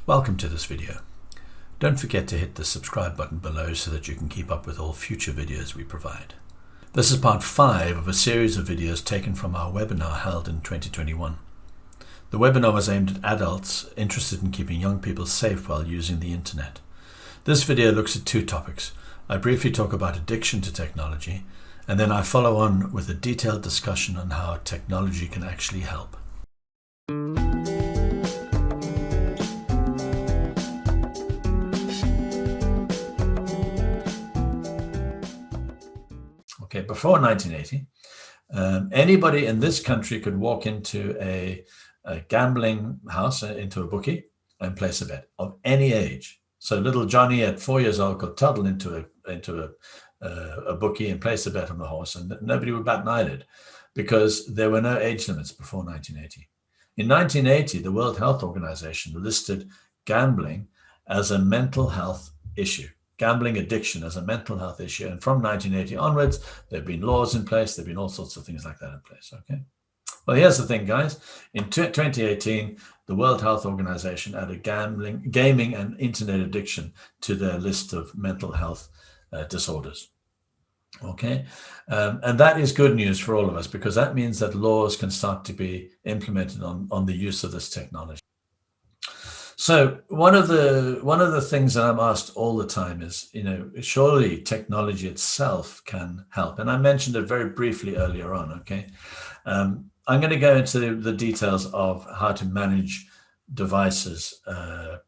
Welcome to this video. Don't forget to hit the subscribe button below so that you can keep up with all future videos we provide. This is part 5 of a series of videos taken from our webinar held in 2021. The webinar was aimed at adults interested in keeping young people safe while using the internet. This video looks at 2 topics. I briefly talk about addiction to technology, and then I follow on with a detailed discussion on how technology can actually help. Okay, before 1980, anybody in this country could walk into a gambling house, into a bookie, and place a bet of any age. So little Johnny at 4 years old could toddle into a bookie and place a bet on the horse, and nobody would bat an eyelid because there were no age limits before 1980. In 1980, the World Health Organization listed gambling as a mental health issue. Gambling addiction as a mental health issue. And from 1980 onwards, there have been laws in place. There have been all sorts of things like that in place. Okay. Well, here's the thing, guys. In 2018, the World Health Organization added gaming and internet addiction to their list of mental health disorders. Okay. And that is good news for all of us, because that means that laws can start to be implemented on the use of this technology. So one of the things that I'm asked all the time is, surely technology itself can help. And I mentioned it very briefly earlier on, okay? I'm going to go into the details of how to manage devices,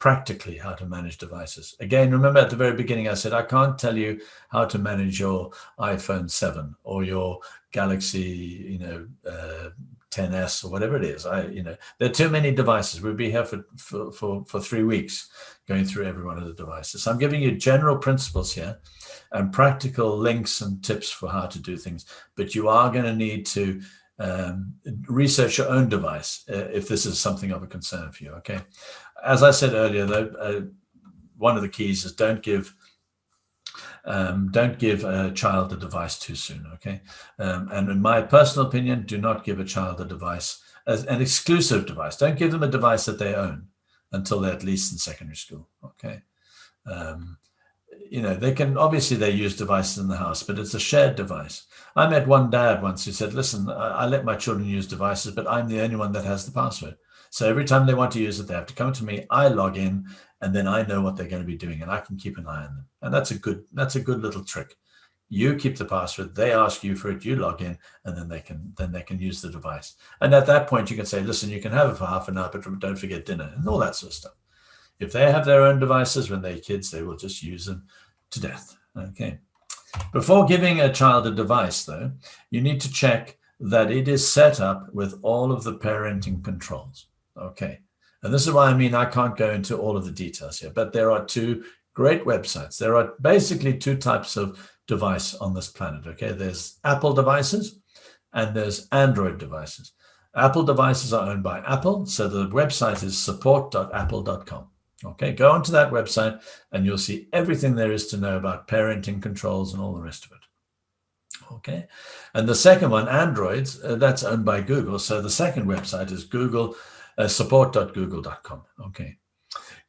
practically how to manage devices. Again, remember at the very beginning, I said, I can't tell you how to manage your iPhone 7 or your Galaxy, 10S or whatever it is. There are too many devices. We'd be here for 3 weeks going through every one of the devices. So I'm giving you general principles here and practical links and tips for how to do things. But you are going to need to research your own device if this is something of a concern for you. Okay. As I said earlier, though, one of the keys is don't give a child a device too soon, okay? And in my personal opinion, do not give a child a device, as an exclusive device. Don't give them a device that they own until they're at least in secondary school, okay? They use devices in the house, but it's a shared device. I met one dad once who said, listen, I let my children use devices, but I'm the only one that has the password. So every time they want to use it, they have to come to me, I log in, and then I know what they're going to be doing, and I can keep an eye on them. And that's a good little trick. You keep the password, they ask you for it, you log in, and then they can use the device. And at that point, you can say, listen, you can have it for half an hour, but don't forget dinner, and all that sort of stuff. If they have their own devices when they're kids, they will just use them to death. Okay. Before giving a child a device, though, you need to check that it is set up with all of the parenting controls. Okay. And this is why I can't go into all of the details here, but there are 2 great websites. There are basically 2 types of device on this planet. Okay. There's Apple devices and there's Android devices. Apple devices are owned by Apple. So the website is support.apple.com. Okay. Go onto that website and you'll see everything there is to know about parenting controls and all the rest of it. Okay. And the second one, Androids, that's owned by Google. So the second website is support.google.com. Okay.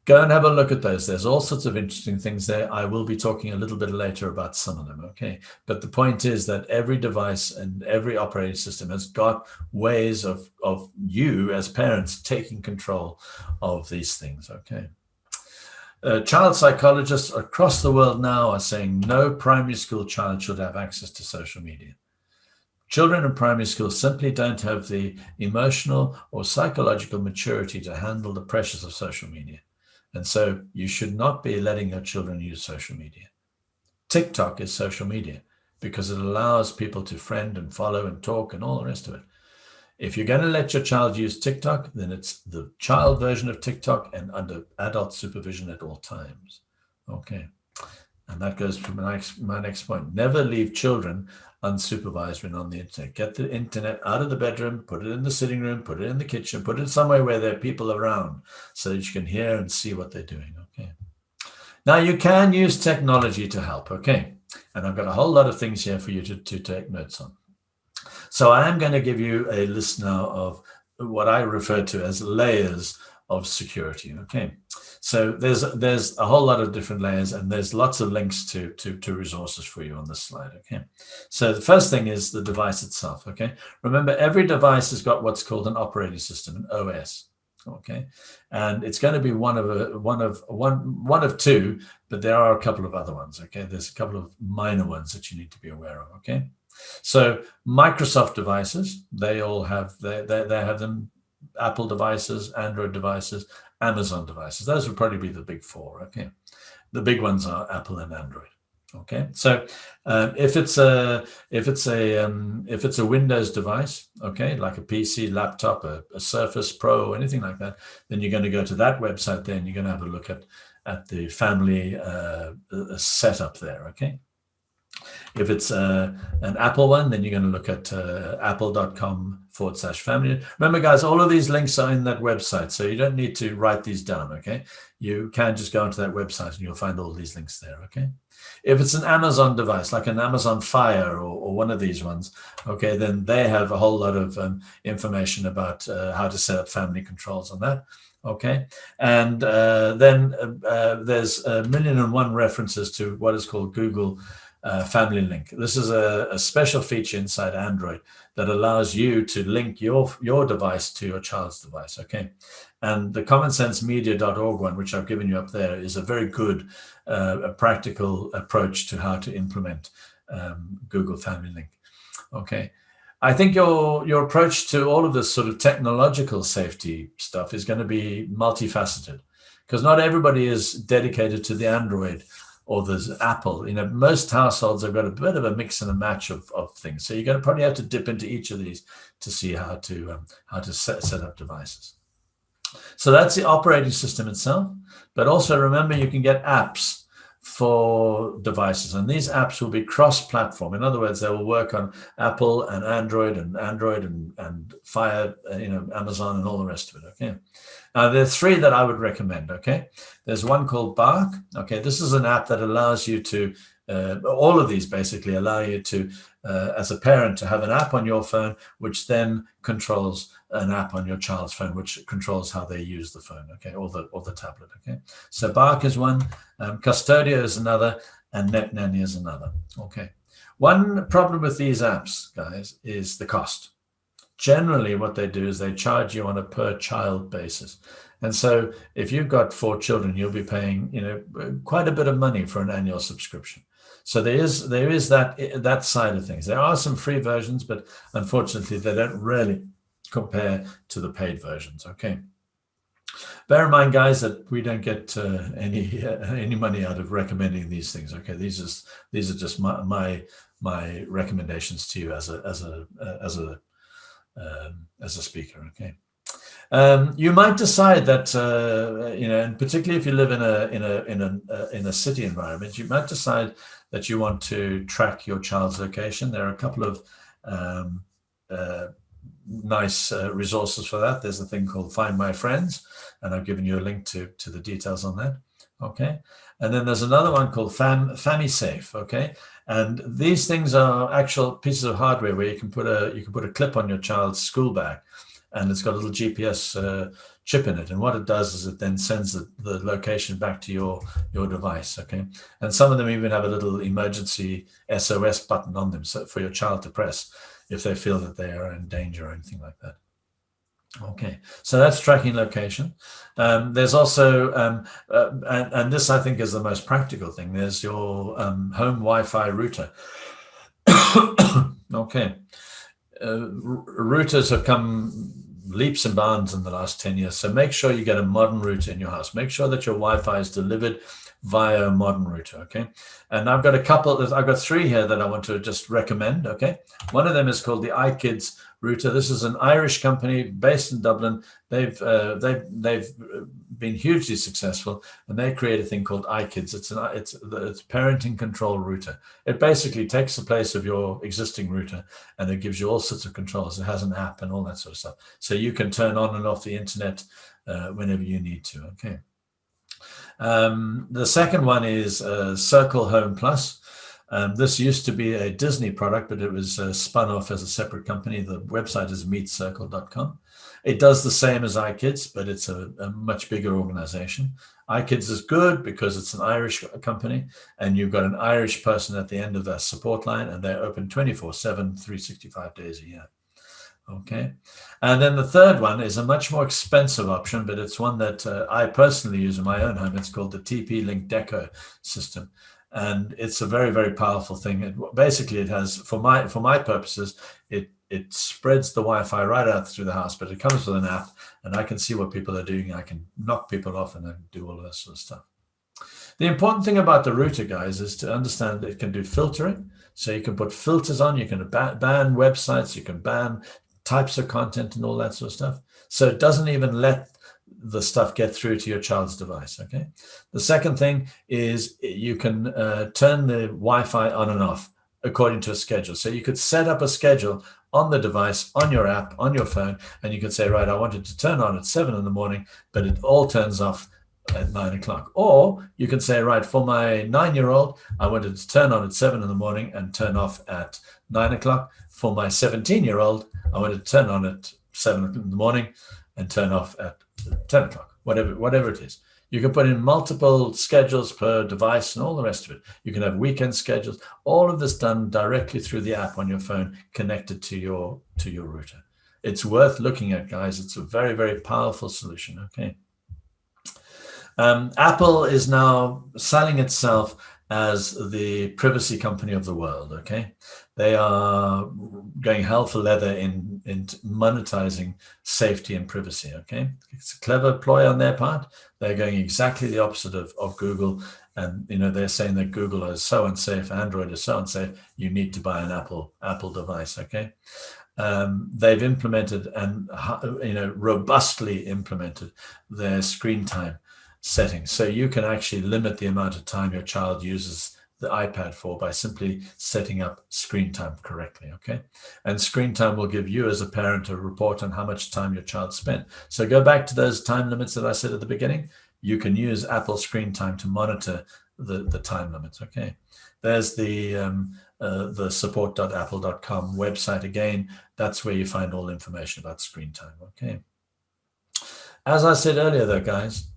Go and have a look at those. There's all sorts of interesting things there. I will be talking a little bit later about some of them. Okay. But the point is that every device and every operating system has got ways of you as parents taking control of these things. Okay. Child psychologists across the world now are saying no primary school child should have access to social media. Children in primary school simply don't have the emotional or psychological maturity to handle the pressures of social media. And so you should not be letting your children use social media. TikTok is social media because it allows people to friend and follow and talk and all the rest of it. If you're going to let your child use TikTok, then it's the child version of TikTok and under adult supervision at all times. Okay. And that goes to my next point. Never leave children unsupervised when on the internet. Get the internet out of the bedroom, put it in the sitting room, put it in the kitchen, put it somewhere where there are people around so that you can hear and see what they're doing. Okay. Now you can use technology to help. Okay. And I've got a whole lot of things here for you to take notes on. So I am going to give you a list now of what I refer to as layers of security. Okay, so there's a whole lot of different layers, and there's lots of links to resources for you on this slide. Okay, so the first thing is the device itself. Okay, remember every device has got what's called an operating system, an OS. Okay, and it's going to be one of two, but there are a couple of other ones. Okay, there's a couple of minor ones that you need to be aware of. Okay, so Microsoft devices, they all have they have them. Apple devices, Android devices, Amazon devices. Those would probably be the big four. Okay, the big ones are Apple and Android. Okay, so if it's a Windows device, okay, like a PC, laptop, a Surface Pro, anything like that, then you're going to go to that website there, and you're going to have a look at the family setup there. Okay. If it's an Apple one, then you're going to look at apple.com/family. Remember, guys, all of these links are in that website, so you don't need to write these down, okay? You can just go onto that website and you'll find all these links there, okay? If it's an Amazon device, like an Amazon Fire or one of these ones, okay, then they have a whole lot of information about how to set up family controls on that. Okay, and then there's 1,000,001 references to what is called Google Family Link. This is a special feature inside Android that allows you to link your device to your child's device. Okay, and the commonsensemedia.org one, which I've given you up there, is a very good a practical approach to how to implement Google Family Link. Okay. I think your approach to all of this sort of technological safety stuff is going to be multifaceted, because not everybody is dedicated to the Android or there's Apple. You know, most households have got a bit of a mix and a match of things. So you're going to probably have to dip into each of these to see how to set up devices. So that's the operating system itself. But also remember, you can get apps for devices, and these apps will be cross-platform. In other words, they will work on Apple and Android and Fire, Amazon and all the rest of it. Okay, now there are three that I would recommend. Okay, there's one called Bark. Okay, this is an app that allows you to all of these basically allow you to as a parent to have an app on your phone which then controls an app on your child's phone which controls how they use the phone, okay, or the tablet. Okay, so Bark is one, Custodia is another, and NetNanny is another. Okay, one problem with these apps, guys, is the cost. Generally what they do is they charge you on a per child basis, and so if you've got 4 children, you'll be paying quite a bit of money for an annual subscription. So there is that side of things. There are some free versions, but unfortunately they don't really compare to the paid versions. Okay, bear in mind, guys, that we don't get any money out of recommending these things. Okay, these are just my recommendations to you as a speaker. Okay. You might decide that and particularly if you live in a city environment, you might decide that you want to track your child's location. There are a couple of nice resources for that. There's a thing called Find My Friends, and I've given you a link to the details on that. Okay, and then there's another one called FamiSafe. Okay, and these things are actual pieces of hardware where you can put a clip on your child's school bag, and it's got a little GPS chip in it. And what it does is it then sends the location back to your device. Okay, and some of them even have a little emergency SOS button on them, so for your child to press if they feel that they are in danger or anything like that. Okay, so that's tracking location. There's also, and this I think is the most practical thing, there's your home Wi-Fi router. Okay, routers have come leaps and bounds in the last 10 years. So make sure you get a modern router in your house. Make sure that your Wi-Fi is delivered via a modern router. Okay, and I've got 3 here that I want to just recommend. Okay, one of them is called the iKids router. This is an Irish company based in Dublin. They've been hugely successful, and they create a thing called iKids. It's a parenting control router. It basically takes the place of your existing router, and it gives you all sorts of controls. It has an app and all that sort of stuff, so you can turn on and off the internet whenever you need to. Okay. The second one is Circle Home Plus. This used to be a Disney product, but it was spun off as a separate company. The website is meetcircle.com. It does the same as iKids, but it's a much bigger organization. iKids is good because it's an Irish company, and you've got an Irish person at the end of that support line, and they're open 24/7, 365 days a year. Okay. And then the third one is a much more expensive option, but it's one that I personally use in my own home. It's called the TP-Link Deco system. And it's a very, very powerful thing. Basically, it has, for my purposes, it spreads the Wi-Fi right out through the house, but it comes with an app, and I can see what people are doing. I can knock people off, and I can do all of that sort of stuff. The important thing about the router, guys, is to understand that it can do filtering. So you can put filters on, you can ban websites, you can ban types of content and all that sort of stuff. So it doesn't even let the stuff get through to your child's device, okay? The second thing is you can turn the Wi-Fi on and off according to a schedule. So you could set up a schedule on the device, on your app, on your phone, and you could say, right, I want it to turn on at 7 in the morning, but it all turns off at 9 o'clock. Or you can say, right, for my 9-year-old, I want it to turn on at 7 in the morning and turn off at 9 o'clock. For my 17-year-old, I want it to turn on at 7 in the morning and turn off at 10 o'clock, whatever it is. You can put in multiple schedules per device and all the rest of it. You can have weekend schedules, all of this done directly through the app on your phone connected to your router. It's worth looking at, guys. It's a very, very powerful solution, okay? Apple is now selling itself as the privacy company of the world, okay? They are going hell for leather in monetizing safety and privacy, okay? It's a clever ploy on their part. They're going exactly the opposite of Google. And, you know, they're saying that Google is so unsafe, Android is so unsafe, you need to buy an Apple device, okay? They've implemented and, you know, robustly implemented their screen time settings. So you can actually limit the amount of time your child uses the iPad for by simply setting up screen time correctly, okay? And screen time will give you as a parent a report on how much time your child spent. So go back to those time limits that I said at the beginning. You can use Apple Screen Time to monitor the time limits, okay? There's the support.apple.com website again. That's where you find all information about screen time, okay? As I said earlier though, guys,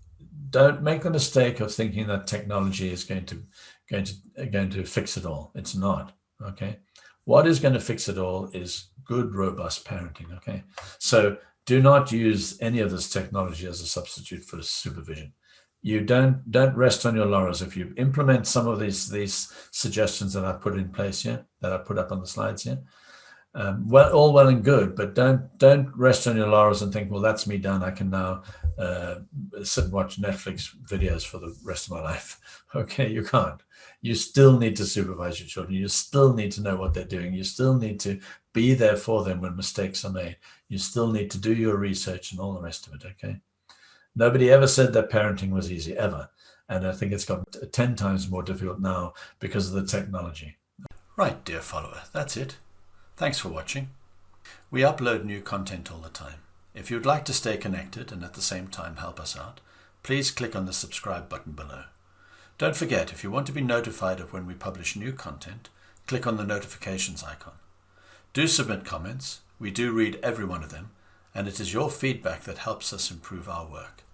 don't make the mistake of thinking that technology is going to fix it all. It's not, okay? What is going to fix it all is good, robust parenting, okay? So do not use any of this technology as a substitute for supervision. You don't rest on your laurels. If you implement some of these suggestions that I've put in place here, that I put up on the slides here, all well and good, but don't rest on your laurels and think, well, that's me done. I can now sit and watch Netflix videos for the rest of my life. Okay, you can't. You still need to supervise your children. You still need to know what they're doing. You still need to be there for them when mistakes are made. You still need to do your research and all the rest of it, okay? Nobody ever said that parenting was easy, ever. And I think it's got 10 times more difficult now because of the technology. Right, dear follower, that's it. Thanks for watching. We upload new content all the time. If you'd like to stay connected and at the same time help us out, please click on the subscribe button below. Don't forget, if you want to be notified of when we publish new content, click on the notifications icon. Do submit comments. We do read every one of them, and it is your feedback that helps us improve our work.